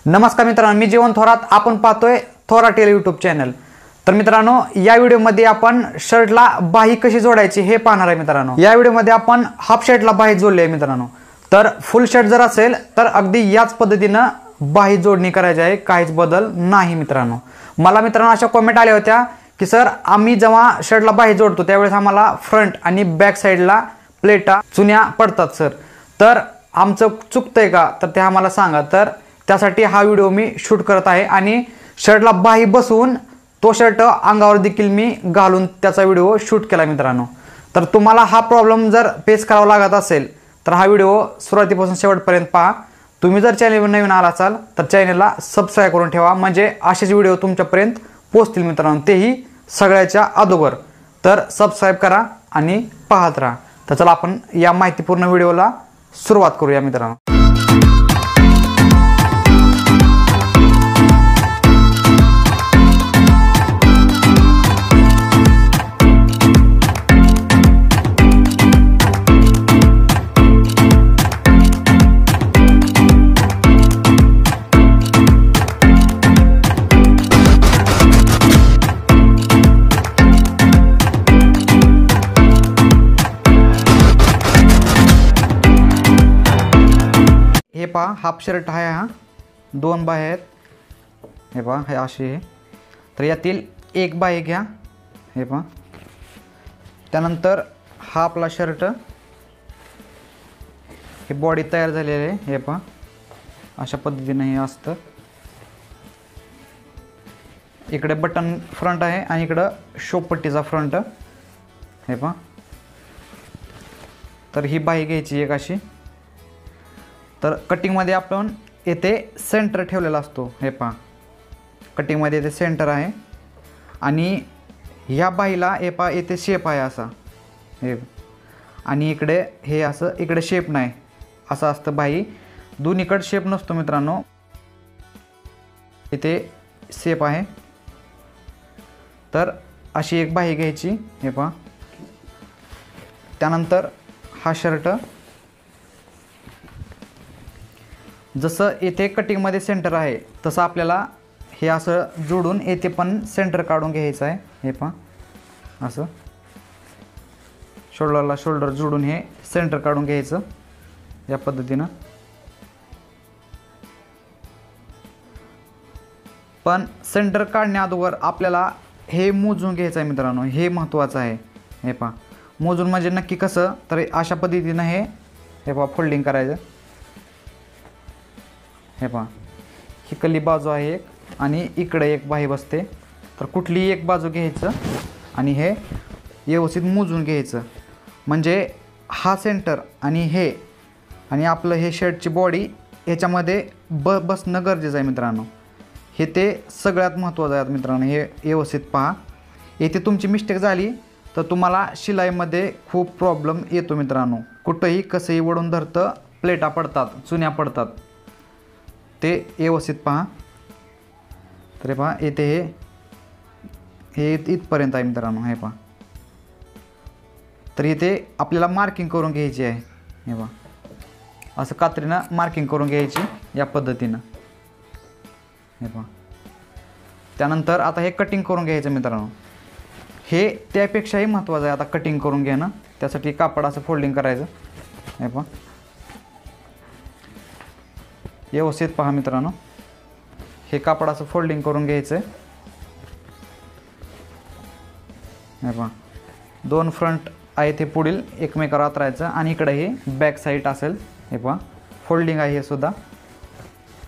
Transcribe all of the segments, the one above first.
नमस्कार मित्रांनो, मी जीवन थोरात. आपण पाहतोय थोरात यूट्यूब चॅनल. तर मित्रांनो, या व्हिडिओमध्ये आपण शर्टला बाही कशी जोडायची हे पाहणार आहे. मित्रांनो, या व्हिडिओमध्ये आपण हाफ शर्टला बाही जोडली आहे. मित्रांनो, तर फुल शर्ट जर असेल तर अगदी याच पद्धतीनं बाही जोडणी करायची आहे, काहीच बदल नाही. मित्रांनो, मला मित्रांनो अशा कमेंट आल्या होत्या की सर, आम्ही जेव्हा शर्टला बाही जोडतो त्यावेळेस आम्हाला फ्रंट आणि बॅक साईडला प्लेटा चुन्या पडतात सर, तर आमचं चुकतंय का, तर ते आम्हाला सांगा. तर त्यासाठी हा व्हिडिओ मी शूट करत आहे आणि शर्टला बाही बसवून तो शर्ट अंगावर देखील मी घालून त्याचा व्हिडिओ शूट केला. मित्रांनो, तर तुम्हाला हा प्रॉब्लेम जर फेस करावा लागत असेल तर हा व्हिडिओ सुरुवातीपासून शेवटपर्यंत पहा. तुम्ही जर चॅनलवर नवीन आला असाल तर चॅनलला सबस्क्राईब करून ठेवा, म्हणजे असेच व्हिडिओ तुमच्यापर्यंत पोहोचतील. मित्रांनो, तेही सगळ्याच्या अगोदर. तर सबस्क्राईब करा आणि पाहत राहा. तर चला आपण या माहितीपूर्ण व्हिडिओला सुरुवात करूया. मित्रांनो, हे पहा, हाफ शर्ट आहे. हा दोन बाही आहेत. हे पहा, हे असे आहे. तर यातील एक बाही घ्या. हे पहा, त्यानंतर हा आपला शर्ट, हे बॉडी तयार झालेली आहे. हे पहा, अशा पद्धतीने हे असतं. इकडे बटन फ्रंट आहे आणि इकडं शोपट्टीचा फ्रंट. हे पहा, तर ही बाही घ्यायची एक अशी. तर कटिंगमध्ये आपण येथे सेंटर ठेवलेला असतो. हे पहा, कटिंगमध्ये येथे सेंटर आहे आणि ह्या बाहीला हे पहा येथे शेप आहे असा. हे आणि इकडे हे असं, इकडे शेप नाही, असं असतं बाही. दोन्हीकडे शेप नसतो. मित्रांनो, इथे शेप आहे. तर अशी एक बाही घ्यायची. हे पहा, त्यानंतर हा शर्ट जसं येथे कटिंगमध्ये सेंटर आहे तसं आपल्याला हे असं जोडून येथे पण सेंटर काढून घ्यायचं आहे. हे पहा, असं शोल्डरला शोल्डर जोडून हे सेंटर काढून घ्यायचं या पद्धतीनं. पण सेंटर काढण्या अगोदर आपल्याला हे मोजून घ्यायचं आहे. मित्रांनो, हे महत्त्वाचं आहे. हे पहा, मोजून म्हणजे नक्की कसं, तर अशा पद्धतीनं हे पहा फोल्डिंग करायचं. हे पहा, ही कल्ली बाजू आहे एक आणि इकडे एक बाही बसते. तर कुठलीही एक बाजू घ्यायचं आणि हे व्यवस्थित मोजून घ्यायचं, म्हणजे हा सेंटर आणि हे आणि आपलं हे शर्टची बॉडी ह्याच्यामध्ये बसणं गरजेचं आहे. मित्रांनो, हे ते सगळ्यात महत्त्वाचं आहे. मित्रांनो, हे व्यवस्थित पहा. येथे तुमची मिस्टेक झाली तर तुम्हाला शिलाईमध्ये खूप प्रॉब्लेम येतो. मित्रांनो, कुठंही कसंही वळून धरतं, प्लेटा पडतात, चुन्या पडतात. ते व्यवस्थित पहा. तर हे पहा, येथे हे इथपर्यंत आहे. मित्रांनो, हे पहा. तर इथे आपल्याला मार्किंग करून घ्यायची आहे. हे पहा, असं कात्रीनं मार्किंग करून घ्यायची या पद्धतीनं. हे पहा, त्यानंतर आता हे कटिंग करून घ्यायचं. मित्रांनो, हे त्यापेक्षाही महत्त्वाचं आहे आता कटिंग करून घेणं. त्यासाठी कापड असं फोल्डिंग करायचं. हे पहा, व्यवस्थित पहा. मित्रांनो, हे कापड असं फोल्डिंग करून घ्यायचं. हे पहा, दोन फ्रंट आहे ते पुढील एकमेकावर आतरायचं आणि इकडे हे बॅक साईड असेल. हे पहा, फोल्डिंग आहे हे सुद्धा.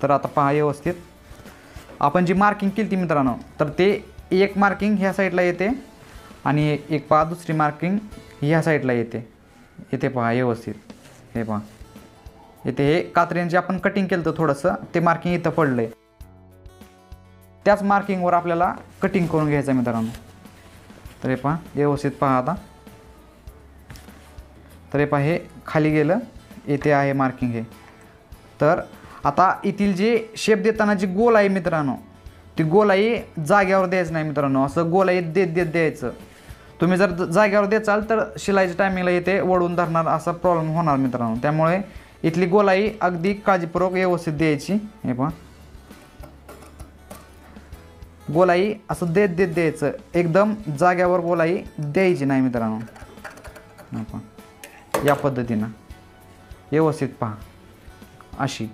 तर आता पहा व्यवस्थित आपण जी मार्किंग केली ती. मित्रांनो, तर ते एक मार्किंग ह्या साईडला येते आणि एक पहा दुसरी मार्किंग ह्या साईडला येते. येथे पहा व्यवस्थित. हे पहा, इथे हे कात्रीने जे आपण कटिंग केलं तर थोडंसं ते मार्किंग इथं पडलं आहे. त्याच मार्किंगवर आपल्याला कटिंग करून घ्यायचं आहे. मित्रांनो, तर हे पहा व्यवस्थित पहा आता. तर हे पहा, हे खाली गेलं, येथे आहे मार्किंग हे. तर आता येथील जे शेप देताना जी गोलाई मित्रांनो, ती गोलाई जाग्यावर द्यायचं नाही. मित्रांनो, असं गोलाई देत द्यायचं. तुम्ही जर जाग्यावर द्याल तर शिलाईच्या टायमिंगला येथे वळून धरणार असा प्रॉब्लेम होणार. मित्रांनो, त्यामुळे इथली गोलाई अगदी काळजीपूर्वक व्यवस्थित द्यायची. हे पहा, गोलाई असं देत देत द्यायचं, एकदम जाग्यावर गोलाई द्यायची नाही मित्रांनो. या पद्धतीनं व्यवस्थित पहा अशी.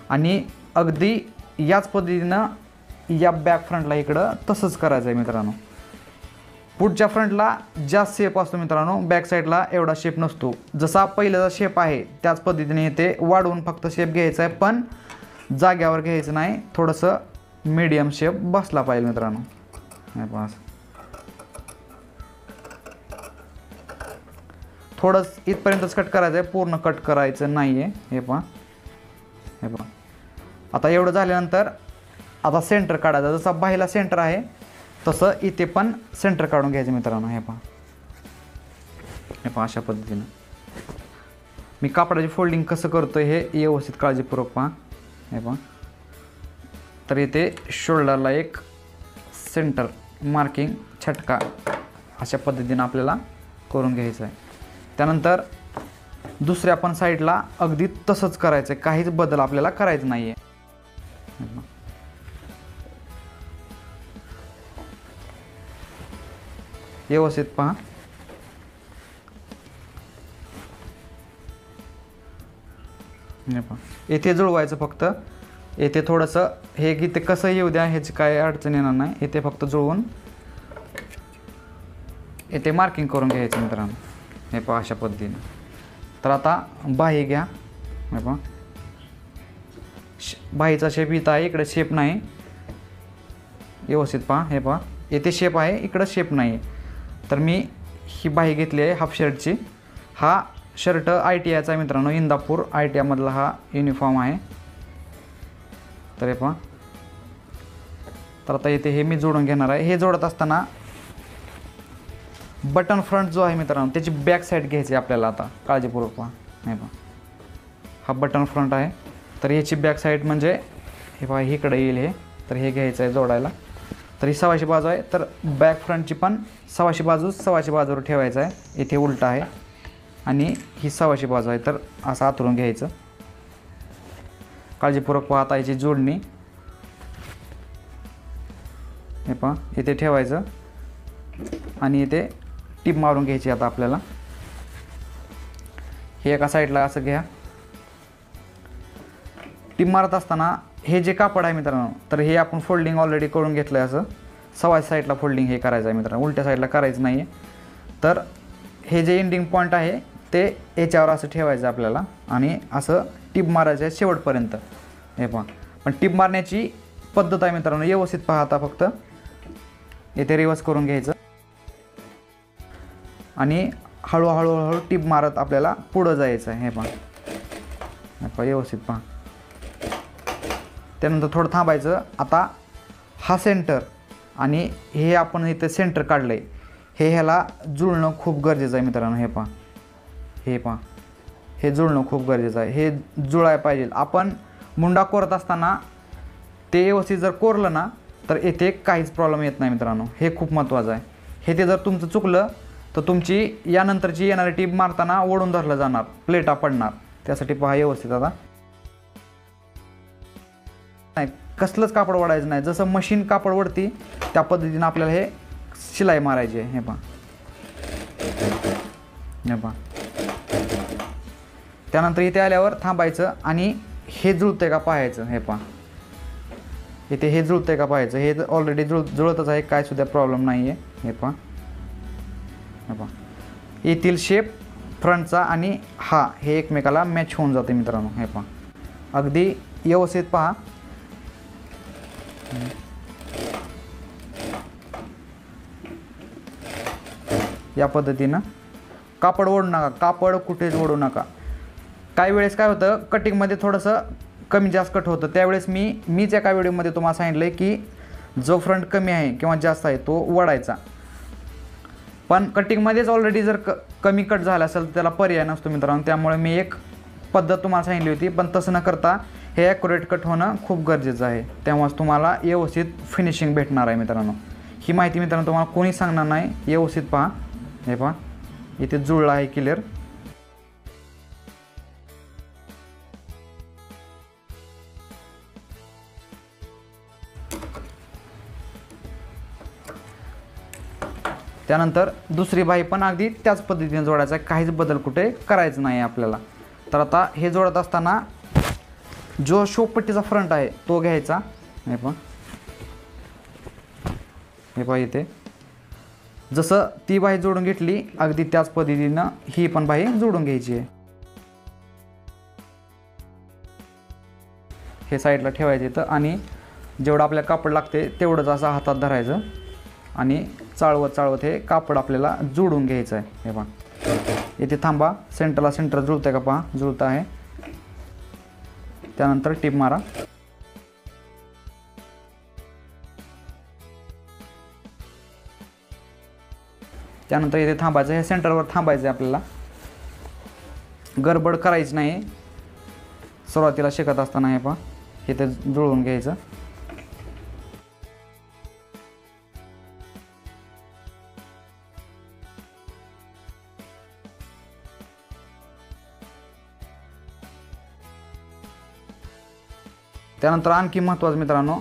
आणि अगदी याच पद्धतीनं या बॅक फ्रंटला इकडं तसंच करायचं आहे मित्रांनो. पुढच्या फ्रंटला जास्त शेप असतो मित्रांनो, बॅक साईडला एवढा शेप नसतो. जसा पहिल्याचा शेप आहे त्याच पद्धतीने इथे वाढवून फक्त शेप घ्यायचा आहे, पण जाग्यावर घ्यायचं नाही. थोडंसं मीडियम शेप बसला पाहिजे मित्रांनो. हे पहा थोडंच इथपर्यंतच कट करायचं आहे, पूर्ण कट करायचं नाही आहे. हे पहा हे पहा. आता एवढं झाल्यानंतर आता सेंटर काढायचा. जसा बाहीला सेंटर आहे तसं इथे पण सेंटर काढून घ्यायचं मित्रांनो. हे पहा हे पहा अशा पद्धतीनं मी कापडाची फोल्डिंग कसं करतो हे व्यवस्थित काळजीपूर्वक पहा. हे पहा. तर इथे शोल्डरला एक सेंटर मार्किंग छटका अशा पद्धतीनं आपल्याला करून घ्यायचं आहे. त्यानंतर दुसऱ्या पण साईडला अगदी तसंच करायचं आहे, काहीच बदल आपल्याला करायचं नाही आहे. व्यवस्थित पहा. इथे जुळवायचं फक्त. येथे थोडंसं हे की ते कसं येऊ द्या, ह्याची काय अडचण येणार नाही. इथे फक्त जुळवून इथे मार्किंग करून घ्यायचं मित्रांनो. हे पहा अशा पद्धतीने. तर आता बाही घ्या. हे पहा बाहीचा शेप इथं आहे, इकडे शेप नाही. व्यवस्थित पहा. हे पहा येथे शेप आहे, इकडं शेप नाही. तर मी ही बाही घेतली आहे हाफ शर्टची. हा शर्ट ITIचा मित्रांनो, इंदापूर ITI मधला हा युनिफॉर्म आहे. तर हे पहा. तर आता इथे हे मी जोडून घेणार आहे. हे जोडत असताना बटन फ्रंट जो आहे मित्रांनो त्याची बॅक साईड घ्यायची आपल्याला. आता काळजीपूर्वक पहा. हे पहा हा बटन फ्रंट आहे. तर याची बॅक साईड म्हणजे हे पहा इकडे येईल हे. तर हे घ्यायचं आहे जोडायला. तर ही सव्वाची बाजू आहे, तर बॅक फ्रंटची पण सव्वाची बाजूवर ठेवायचं आहे. इथे उलटा आहे आणि ही सव्वाची बाजू आहे. तर असं आतरून घ्यायचं. काळजीपूर्वक पाहता याची जोडणी. हे पहा इथे ठेवायचं आणि इथे टिप मारून घ्यायची. आता आपल्याला हे एका साईडला असं घ्या. टिप मारत असताना हे जे कापड आहे मित्रांनो, तर हे आपण फोल्डिंग ऑलरेडी करून घेतलं आहे. असं सव्वा साईडला फोल्डिंग हे करायचं आहे मित्रांनो, उलट्या साईडला करायचं नाही आहे. तर हे जे एंडिंग पॉईंट आहे ते याच्यावर असं ठेवायचं आपल्याला आणि असं टिप मारायचं आहे शेवटपर्यंत. हे पहा. पण टिप मारण्याची पद्धत आहे मित्रांनो, व्यवस्थित पाहता फक्त इथे रिवर्स करून घ्यायचं आणि हळूहळू टिप मारत आपल्याला पुढं जायचं आहे. हे पहा व्यवस्थित पहा. त्यानंतर थोडं थांबायचं. आता हा सेंटर आणि हे आपण इथे सेंटर काढलं आहे, हे ह्याला जुळणं खूप गरजेचं आहे मित्रांनो. हे पहा हे पहा हे जुळणं खूप गरजेचं आहे. हे जुळायला पाहिजे. आपण मुंडा कोरत असताना ते व्यवस्थित जर कोरलं ना तर येथे काहीच प्रॉब्लेम येत नाही मित्रांनो. हे खूप महत्त्वाचं आहे. हे ते जर तुमचं चुकलं तर तुमची यानंतरची येणारी टीप मारताना ओढून धरलं जाणार, प्लेटा पडणार. त्यासाठी पहा व्यवस्थित. आता नाही कसलंच कापड ओढायचं नाही. जसं मशीन कापड ओढती त्या पद्धतीनं आपल्याला हे शिलाई मारायची आहे. हे पहा हे पहा. त्यानंतर इथे आल्यावर थांबायचं आणि हे जुळतंय का पाहायचं. हे पहा इथे हे जुळतंय का पाहायचं. हे ऑलरेडी जुळतच आहे, काय सुद्धा प्रॉब्लेम नाही आहे. हे पहा हे पहा येथील शेप फ्रंटचा आणि हा हे एकमेकाला मॅच होऊन जाते मित्रांनो. हे पहा अगदी व्यवस्थित पहा. या पद्धतीनं कापड ओढू नका, कापड कुठेच ओढू नका. काही वेळेस काय होतं कटिंगमध्ये थोडंसं कमी जास्त कट होतं. त्यावेळेस मीच एका व्हिडिओमध्ये तुम्हाला सांगितलं आहे की जो फ्रंट कमी आहे किंवा जास्त आहे तो वडायचा. पण कटिंगमध्येच ऑलरेडी जर कमी कट झाला असेल तर त्याला पर्याय नसतो मित्रांनो. त्यामुळे मी एक पद्धत तुम्हाला सांगितली होती, पण तसं न करता हे ॲक्युरेट कट होणं खूप गरजेचं आहे. तेव्हाच तुम्हाला व्यवस्थित फिनिशिंग भेटणार आहे मित्रांनो. ही माहिती मित्रांनो तुम्हाला कोणी सांगणार नाही. व्यवस्थित पहा. हे पहा इथे जुळलं आहे क्लिअर. त्यानंतर दुसरी बाही पण अगदी त्याच पद्धतीने जोडायचं आहे, काहीच बदल कुठे करायचं नाही आपल्याला. तर आता हे जोडत असताना जो शोपट्टीचा फ्रंट आहे तो घ्यायचा. हे पहा इथे जसं ती बाही जोडून घेतली अगदी त्याच पद्धतीनं ही पण बाही जोडून घ्यायची आहे. हे साईडला ठेवायचे इथं आणि जेवढं आपल्याला कापड लागते तेवढंच असं हातात धरायचं आणि चाळवत हे कापड आपल्याला जोडून घ्यायचं आहे. हे पहा इथे थांबा, सेंटर जुळतं आहे का पहा, जुळतं आहे. त्यानंतर टिप मारा. त्यानंतर इथे थांबायचं, हे सेंटरवर थांबायचं आहे आपल्याला, गडबड करायची नाही सुरुवातीला शिकत असताना. हे पहा इथे जुळवून घ्यायचं. त्यानंतर आणखी महत्त्वाचं मित्रांनो,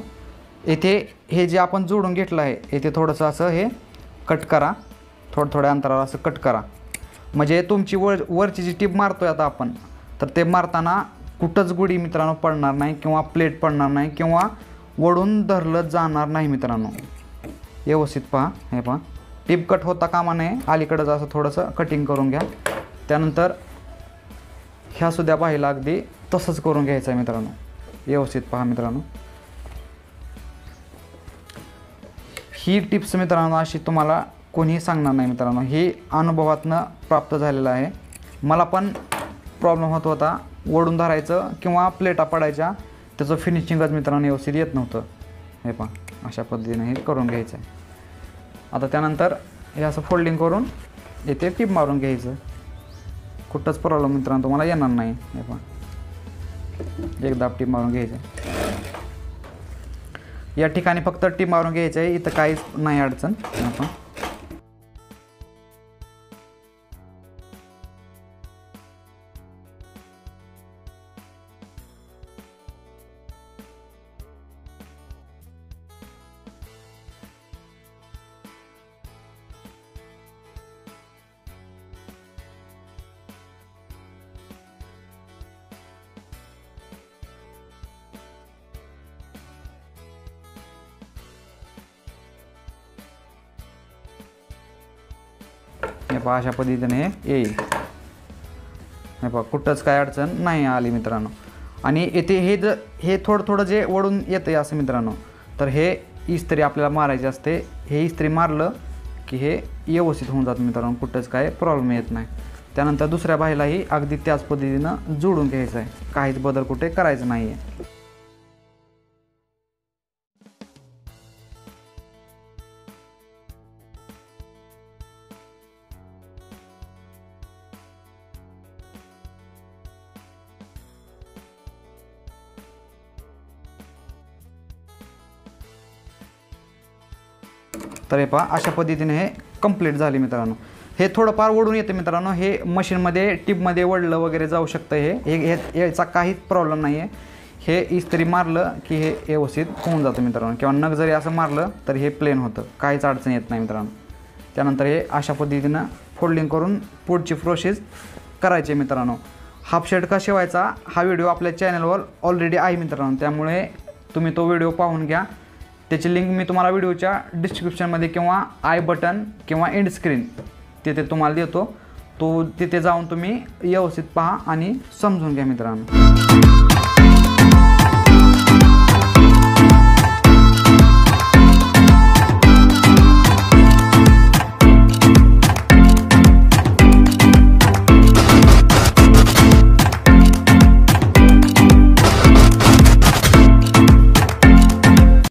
येथे हे जे आपण जोडून घेतलं आहे येथे थोडंसं असं हे कट करा, थोड्या अंतरावर असं कट करा. म्हणजे तुमची वरची जी टीप मारतोय आता आपण, तर ते मारताना कुठंच गुढी मित्रांनो पडणार नाही किंवा प्लेट पडणार नाही किंवा वडून धरलं जाणार नाही मित्रांनो. व्यवस्थित पहा. हे पहा टीप कट होता कामा नये, अलीकडंच असं थोडंसं कटिंग करून घ्या. त्यानंतर ह्या सुद्धा बाहीला अगदी तसंच करून घ्यायचं आहे मित्रांनो. व्यवस्थित पहा मित्रांनो. ही टिप्स मित्रांनो अशी तुम्हाला कोणीही सांगणार नाही मित्रांनो, हे अनुभवातनं प्राप्त झालेलं आहे. मला पण प्रॉब्लेम होत होता, ओढून धरायचं किंवा प्लेटा पडायच्या, त्याचं फिनिशिंगच मित्रांनो व्यवस्थित येत नव्हतं. हे पहा अशा पद्धतीने हे करून घ्यायचं आहे. आता त्यानंतर हे असं फोल्डिंग करून इथे टिप मारून घ्यायचं. कुठंच प्रॉब्लेम मित्रांनो तुम्हाला येणार नाही. हे पहा एकदा टिप मारून घ्यायचं. या ठिकाणी फक्त टिप मारून घ्यायचं आहे, इथं काहीच नाही अडचण. आपण हे पहा अशा पद्धतीने हे येईल. हे पहा कुठंच काय अडचण नाही आली मित्रांनो. आणि येथे हे थोडं जे ओढून येतं असं मित्रांनो, तर हे इस्त्री आपल्याला मारायची असते. हे इस्त्री मारलं की हे व्यवस्थित होऊन जातं मित्रांनो, कुठंच काय प्रॉब्लेम येत नाही. त्यानंतर दुसऱ्या बाहीलाही अगदी त्याच पद्धतीनं जोडून घ्यायचं आहे, काहीच बदल कुठे करायचं नाही आहे. तर हे पहा अशा पद्धतीने हे कंप्लीट झाले मित्रांनो. हे थोडंफार ओढून येतं मित्रांनो, हे मशीनमध्ये टिपमध्ये वळलं वगैरे जाऊ शकतं. हे याचा काहीच प्रॉब्लेम नाही आहे. हे इस्त्री मारलं की हे व्यवस्थित होऊन जातं मित्रांनो, किंवा नग जरी असं मारलं तर हे प्लेन होतं, काहीच अडचण येत नाही मित्रांनो. त्यानंतर हे अशा पद्धतीनं फोल्डिंग करून पुढची प्रोसेस करायची मित्रांनो. हाफ शर्ट का शिवायचा हा व्हिडिओ आपल्या चॅनलवर ऑलरेडी आहे मित्रांनो, त्यामुळे तुम्ही तो व्हिडिओ पाहून घ्या. त्याची लिंक मी तुम्हाला व्हिडिओच्या डिस्क्रिप्शनमध्ये किंवा आय बटन किंवा एंड स्क्रीन तिथे तुम्हाला देतो. तो तिथे जाऊन तुम्ही व्यवस्थित पहा आणि समजून घ्या मित्रांनो.